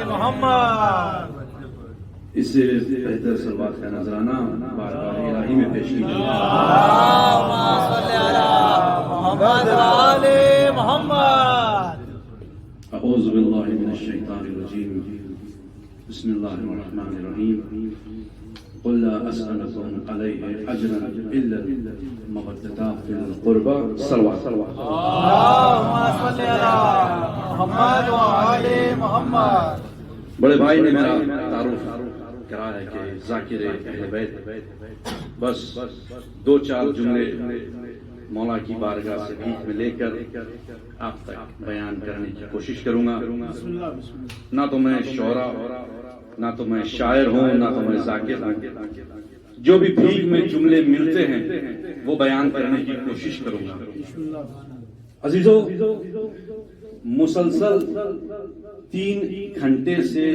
محمد. اس سے بہتر صلوات کا نذرانہ بارگاہ الہی میں پیش کیجیے. اللهم صل على محمد وآل محمد. اعوذ باللہ من الشیطان الرجیم. بسم اللہ الرحمن الرحیم. قل لا اسألكم علیہ اجرا الا المودۃ فی القربى. صلوات. اللهم صل على محمد وآل محمد. بڑے بھائی نے میرا تعارف کرا ہے کہ ذاکر اہل بیت. بس دو چار جملے مولا کی بارگاہ سے بھیک میں لے کر آپ تک بیان کرنے کی کوشش کروں گا. نہ تو میں شعرا، نہ تو میں شاعر ہوں، نہ تو میں ذاکر ہوں. جو بھی بھیک میں جملے ملتے ہیں وہ بیان کرنے کی کوشش کروں گا. عزیزو، مسلسل 3 گھنٹے سے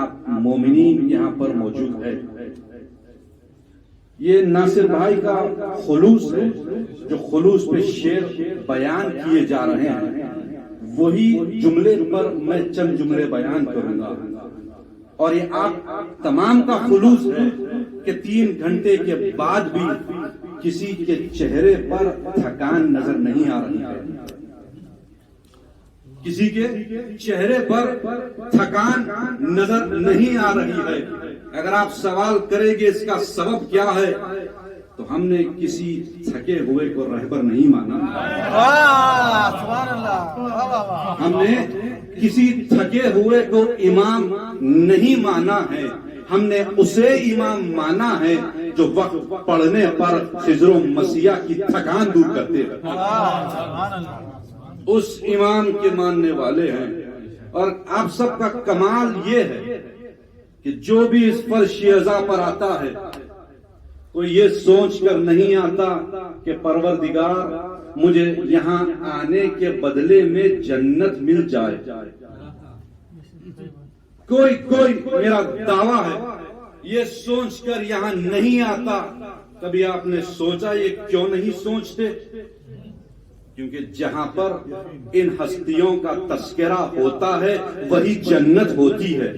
آپ مومنین یہاں پر موجود ہے. یہ ناصر بھائی کا خلوص ہے، جو خلوص پہ شعر بیان کیے جا رہے ہیں. وہی جملے پر میں چند جملے بیان کروں گا. اور یہ آپ تمام کا خلوص ہے کہ 3 گھنٹے کے بعد بھی کسی کے چہرے پر تھکان نظر نہیں آ رہی ہے. کسی کے چہرے پر تھکان نظر نہیں آ رہی ہے. اگر آپ سوال کریں گے اس کا سبب کیا ہے تو ہم نے کسی تھکے ہوئے کو رہبر نہیں مانا. سبحان اللہ. ہم نے کسی تھکے ہوئے کو امام نہیں مانا ہے. ہم نے اسے امام مانا ہے جو وقت پڑھنے پر خضر و مسیح کی تھکان دور کرتے ہیں. اس امام کے ماننے والے ہیں. اور آپ سب کا کمال یہ ہے کہ جو بھی اس فرش ازا پر آتا ہے کوئی یہ سوچ کر نہیں آتا کہ پروردگار مجھے یہاں آنے کے بدلے میں جنت مل جائے. کوئی میرا دعویٰ ہے یہ سوچ کر یہاں نہیں آتا. کبھی آپ نے سوچا یہ کیوں نہیں سوچتے؟ کیونکہ جہاں پر ان ہستیوں کا تذکرہ ہوتا ہے وہی جنت ہوتی ہے.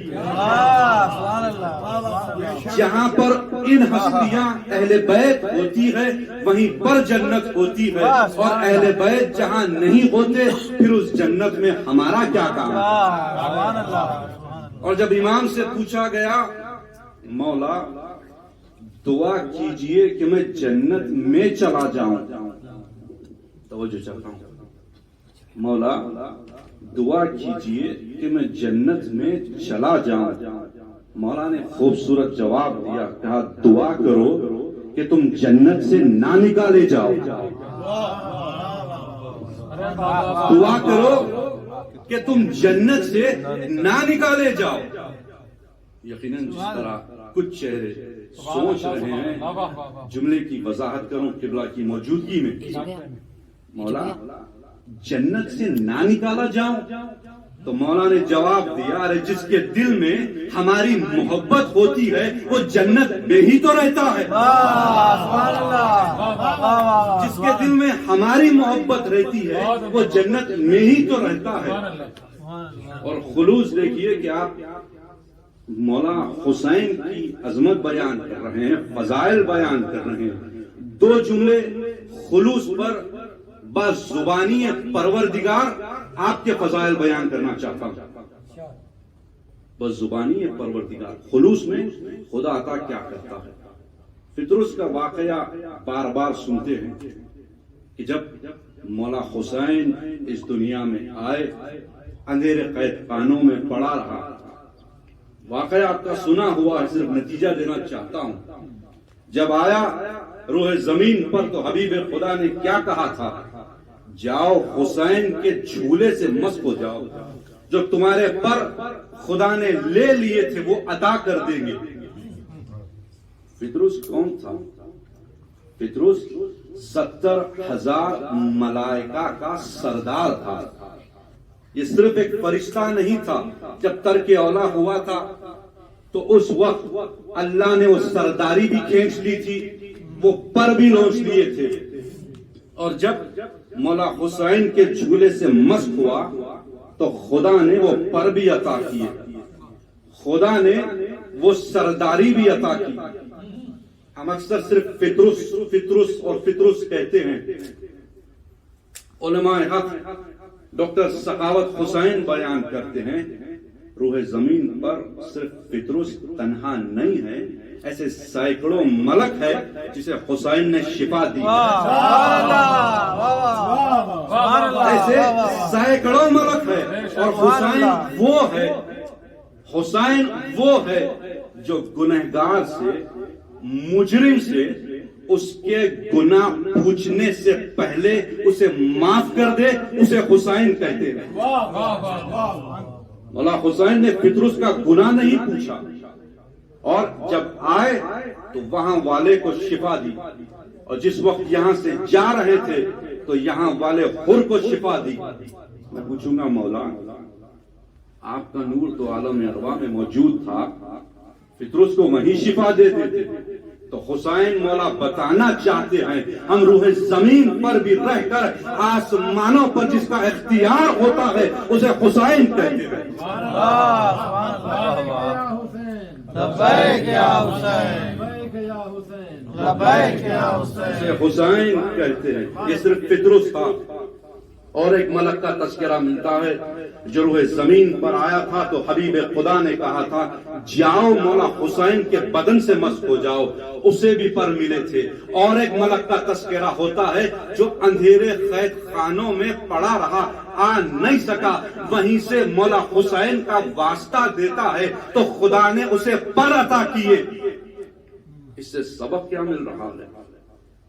جہاں پر ان ہستیاں اہل بیت ہوتی ہے وہیں پر جنت ہوتی ہے. اور اہل بیت جہاں نہیں ہوتے پھر اس جنت میں ہمارا کیا کام؟ اور جب امام سے پوچھا گیا مولا دعا کیجئے کہ میں جنت میں چلا جاؤں، توجہ چاہتا ہوں، مولا دعا کیجئے کہ میں جنت میں چلا جاؤں. مولا نے خوبصورت جواب دیا، کہا دعا کرو کہ تم جنت سے نہ نکالے جاؤ. دعا کرو کہ تم جنت سے نہ نکالے جاؤ. یقیناً جس طرح کچھ چہرے سوچ رہے ہیں، جملے کی وضاحت کروں قبلہ کی موجودگی میں، مولا جنت سے نہ نکالا جاؤں. تو مولا نے جواب دیا ارے جس کے دل میں ہماری محبت ہوتی ہے وہ جنت میں ہی تو رہتا ہے. جس کے دل میں ہماری محبت رہتی ہے وہ جنت میں ہی تو رہتا ہے. اور خلوص دیکھیے کہ آپ مولا حسین کی عظمت بیان کر رہے ہیں، فضائل بیان کر رہے ہیں. 2 جملے خلوص پر بس زبانی پروردگار آپ کے فضائل بیان کرنا چاہتا ہوں. بس زبانی پروردگار خلوص میں خدا عطا کیا کرتا ہے. فطرس کا واقعہ بار بار سنتے ہیں کہ جب مولا حسین اس دنیا میں آئے اندھیرے قید خانوں میں پڑا رہا. واقعہ آپ کا سنا ہوا ہے، صرف نتیجہ دینا چاہتا ہوں. جب آیا روح زمین پر تو حبیب خدا نے کیا کہا تھا؟ جاؤ حسین کے جھولے سے مست ہو جاؤ، جو تمہارے پر خدا نے لے لیے تھے وہ عطا کر دیں گے. فطرس کون تھا؟ فطرس 70,000 ملائکہ کا سردار تھا. یہ صرف ایک فرشتہ نہیں تھا. جب ترک اولا ہوا تھا تو اس وقت اللہ نے وہ سرداری بھی کھینچ لی تھی، وہ پر بھی لونچ لیے تھے. اور جب مولا حسین کے جھولے سے مست ہوا تو خدا نے وہ پر بھی عطا کیے، خدا نے وہ سرداری بھی عطا کی۔ ہم اکثر صرف فطرس اور فطرس کہتے ہیں۔ علماء حق ڈاکٹر سخاوت حسین بیان کرتے ہیں روح زمین پر صرف فطرس تنہا نہیں ہے، ایسے سینکڑوں ملک ہے جسے حسین نے شفا دی، ایسے سینکڑوں ملک ہے، اور حسین وہ ہے جو گنہگار سے، مجرم سے اس کے گناہ پوچھنے سے پہلے اسے معاف کر دے، اسے حسین کہتے ہیں۔ مولا حسین نے فطرس کا گناہ نہیں پوچھا، اور جب آئے تو وہاں والے کو شفا دی، اور جس وقت یہاں سے جا رہے تھے تو یہاں والے حر کو شفا دی۔ میں پوچھوں گا مولا آپ کا نور تو عالم ارواح میں موجود تھا، فطرس کو وہیں شفا دے دیتے، تو حسین مولا بتانا چاہتے ہیں ہم روح زمین پر بھی رہ کر آسمانوں پر جس کا اختیار ہوتا ہے اسے حسین کہتے ہیں۔ لبیک یا حسین، لبیک یا حسین، اسے حسین کہتے ہیں۔ یہ صرف فطرس تھا، اور ایک ملک کا تذکرہ ملتا ہے جو روح زمین پر آیا تھا تو حبیب خدا نے کہا تھا جاؤ مولا حسین کے بدن سے مست ہو جاؤ، اسے بھی پر ملے تھے۔ اور ایک ملک کا تذکرہ ہوتا ہے جو اندھیرے قید خانوں میں پڑا رہا، آ نہیں سکا، وہیں سے مولا حسین کا واسطہ دیتا ہے تو خدا نے اسے پر عطا کیے۔ اس سے سبق کیا مل رہا ہے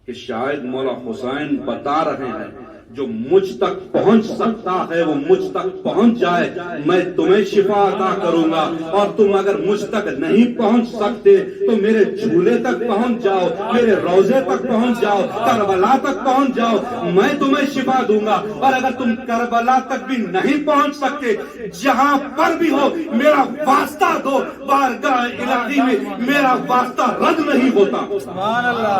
کہ شاید مولا حسین بتا رہے ہیں جو مجھ تک پہنچ سکتا ہے وہ مجھ تک پہنچ جائے، میں تمہیں شفا عطا کروں گا، اور تم اگر مجھ تک نہیں پہنچ سکتے تو میرے جھولے تک پہنچ جاؤ، میرے روضے تک پہنچ جاؤ، کربلا تک پہنچ جاؤ، میں تمہیں شفا دوں گا۔ اور اگر تم کربلا تک بھی نہیں پہنچ سکتے، جہاں پر بھی ہو میرا واسطہ دو، بارگاہ الہی میں میرا واسطہ رد نہیں ہوتا۔ سبحان اللہ،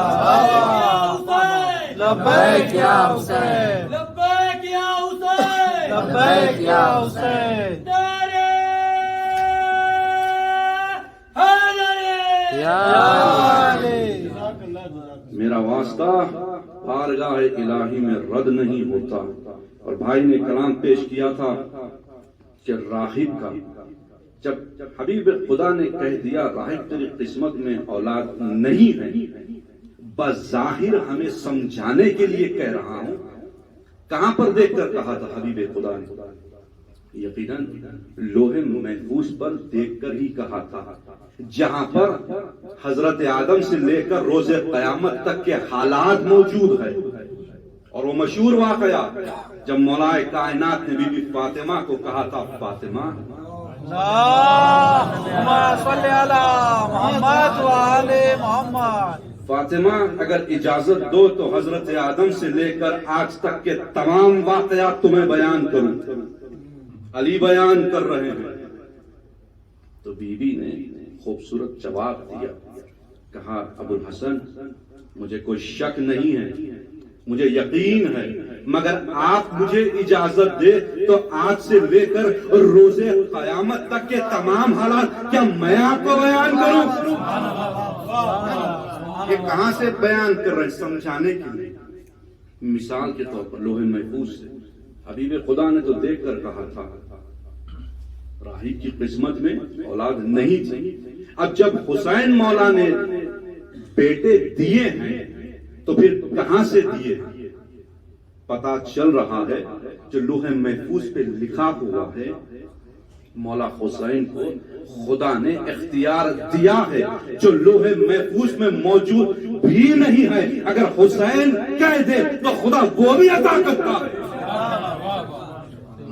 لبیک یا حسین، لبیک یا حسین، لبیک یا حسین، نعرہ حیدری، یا علی۔ میرا واسطہ بارگاہ الہی میں رد نہیں ہوتا۔ اور بھائی نے کلام پیش کیا تھا کہ راہب کا، جب حبیب خدا نے کہہ دیا راہب تیری قسمت میں اولاد نہیں ہے، بظاہر ہمیں سمجھانے کے لیے کہہ رہا ہوں، کہاں پر دیکھ کر کہا تھا حبیب خدا نے؟ یقیناً لوح محفوظ پر دیکھ کر ہی کہا تھا، جہاں پر حضرت آدم سے لے کر روز قیامت تک کے حالات موجود ہے۔ اور وہ مشہور واقعہ جب مولا کائنات نے بی بی فاطمہ کو کہا تھا فاطمہ اللہم صلی علی محمد و آل محمد، فاطمہ اگر اجازت دو تو حضرت آدم سے لے کر آج تک کے تمام واقعات تمہیں بیان کروں۔ علی بیان کر رہے ہیں تو بی بی نے خوبصورت جواب دیا، کہا ابو الحسن مجھے کوئی شک نہیں ہے، مجھے یقین ہے، مگر آپ مجھے اجازت دے تو آج سے لے کر روز قیامت تک کے تمام حالات کیا میں آپ کو بیان کروں؟ یہ کہاں سے بیان کر رہے ہیں؟ سمجھانے کے لیے۔ مثال کے طور پر لوح محفوظ سے حبیب خدا نے تو دیکھ کر کہا تھا راہب کی قسمت میں اولاد نہیں تھی، اب جب حسین مولا نے بیٹے دیے ہیں تو پھر کہاں سے دیے؟ پتا چل رہا ہے جو لوح محفوظ پہ لکھا ہوا ہے مولا حسین کو خدا نے اختیار دیا ہے جو لوح محفوظ میں موجود بھی نہیں ہے، اگر حسین کہہ دے تو خدا وہ بھی عطا کرتا ہے۔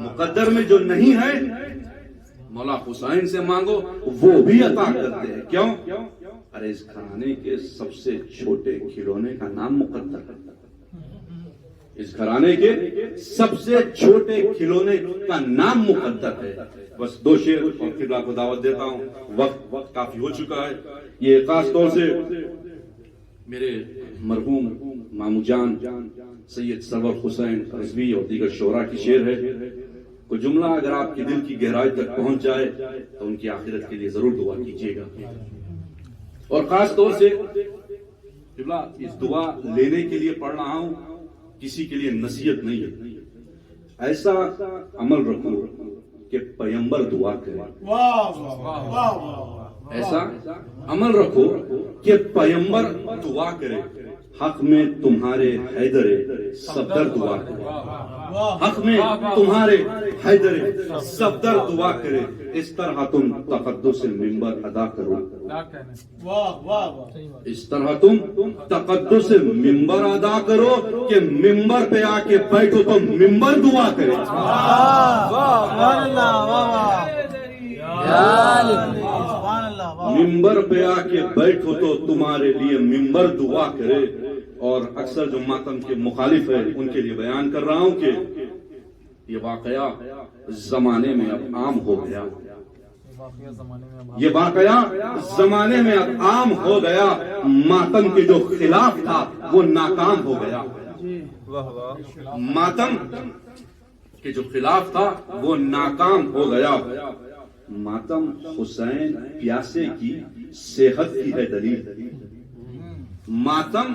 مقدر میں جو نہیں ہے مولا حسین سے مانگو وہ بھی عطا کرتے ہیں۔ کیوں؟ ارے اس گھرانے کے سب سے چھوٹے کھلونے کا نام مقدر ہے، اس گھرانے کے سب سے چھوٹے کھلونے کا نام مقدر ہے۔ بس دو شعر اور قبلہ کو دعوت دیتا ہوں، وقت کافی ہو چکا ہے۔ یہ خاص طور سے میرے مرحوم مامو جان سید سرور حسین رضوی اور دیگر شعراء کی شعر ہے۔ کوئی جملہ اگر آپ کے دل کی گہرائی تک پہنچ جائے تو ان کی آخرت کے لیے ضرور دعا کیجیے گا. اور خاص طور سے اس دعا لینے کے لیے پڑھ رہا ہوں، کسی کے لیے نصیحت نہیں ہے. ایسا عمل رکھو کہ پیغمبر دعا کرے. ایسا عمل رکھو کہ پیغمبر دعا کرے. حق میں تمہارے حیدر صفدر دعا کرے. حق میں تمہارے حیدر صفدر دعا کرے. اس طرح تم تقدس ممبر ادا کرو. اس طرح تم تقدس ممبر ادا کرو کہ ممبر پہ آ کے بیٹھو تو ممبر دعا کرے. ممبر پہ آ کے بیٹھو تو تمہارے لیے ممبر دعا کرے. اور اکثر جو ماتم کے مخالف ہے ان کے لیے بیان کر رہا ہوں کہ یہ واقعہ زمانے میں اب عام ہو گیا. یہ واقعہ زمانے میں اب عام ہو گیا. ماتم کے جو خلاف تھا وہ ناکام ہو گیا. ماتم کے جو خلاف تھا وہ ناکام ہو گیا. ماتم حسین پیاسے کی صحت کی ہے دلیل. ماتم